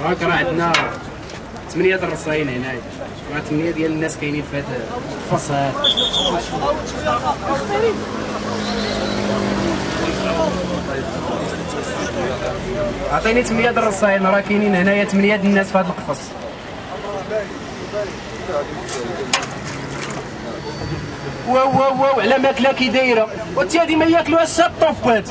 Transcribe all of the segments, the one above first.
هاك راه عندنا 8 د الرصاين هنايا، راه 8 ديال الناس كاينين في هذا الفصل هذا. عطيني 8 د الرصاين، راه كاينين هنايا 8 د الناس في هذا القفص. واو على ماكله كي دايره، وانت هادي ما ياكلوها حتى الطوبات.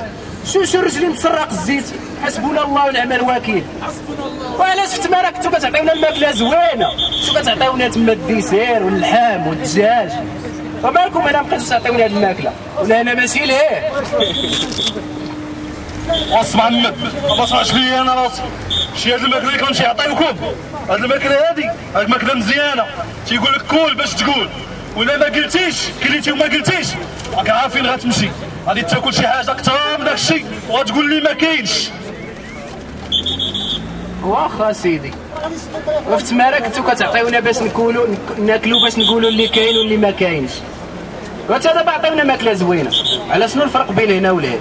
شو رجلي مسرق الزيت، حسبنا الله ونعم الوكيل. حسبنا الله. وعلاش في تمارا كنتو كتعطيونا الماكله زوينه، شو كتعطيونا تما الديسير واللحام والدجاج؟ ومالكم هنا مابقيتوش تعطيونا هاد الماكله، ولا انا ماشي ليه؟ اسمع محمد، ما صرعش ليا انا راسي، شي هاد الماكله اللي كانوا تيعطيوكم، هاد الماكله هادي ماكله مزيانه، تيقول لك كول باش تقول، ولا ما قلتيش كليتي وما قلتيش راك عارفين غتمشي، غادي تاكل شي حاجه اكثر من داك الشيء وغتقول لي ما كاينش. واخا سيدي، وفي تمارا كنتو كتعطيونا باش ناكلو باش نقولوا اللي كاين واللي ما كاينش، وانت دابا عطيونا ماكله زوينه، على شنو الفرق بين هنا ولهنا؟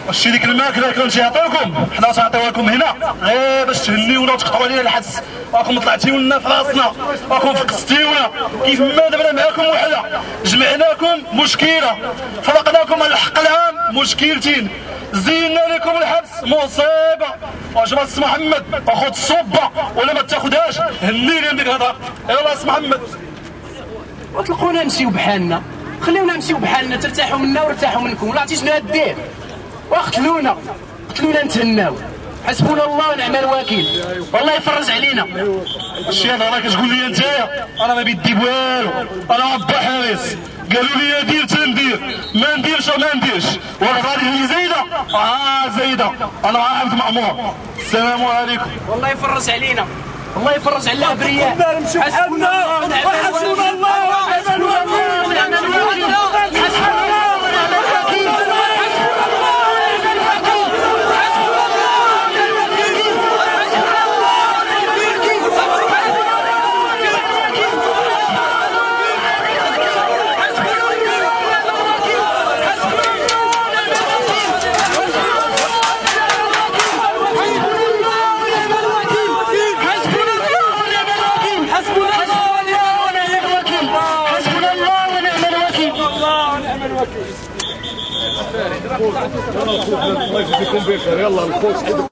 واش ديك الماكله اللي كانوا تيعطيوكم حنا تعطيوها لكم هنا غير باش تهنيونا وتقطعوا علينا الحس، راكم طلعتيو لنا في راسنا، راكم فقستيونا كيف ما درنا معاكم وحده، جمعناكم مشكله، فرقناكم على الحق العام مشكلتين، زينا لكم الحبس مصيبه. واش ما اسم محمد اخذ الصوبه ولا ما تاخذهاش؟ هنيني من ديك الهضره. يلاه اسم محمد وطلقونا نمشيو بحالنا، خليونا نمشيو بحالنا، ترتاحوا منا ورتاحوا منكم، ولا عرفتي شنو هادير؟ وقتلونا نتهناو، حسبنا الله ونعم الوكيل، والله يفرج علينا. الشيء هذا راه كتقول لي نتايا، انا ما بدي والو، انا عبا حارس، قالوا لي دير تندير، ما نديرش وما نديرش، والغادي اللي زايده زايده، انا عبد مأمور. السلام عليكم. والله يفرج علينا، الله يفرج على الابرياء، حسبنا الله ونعم الوكيل. الله يجزيكم بخير. يلا الخوت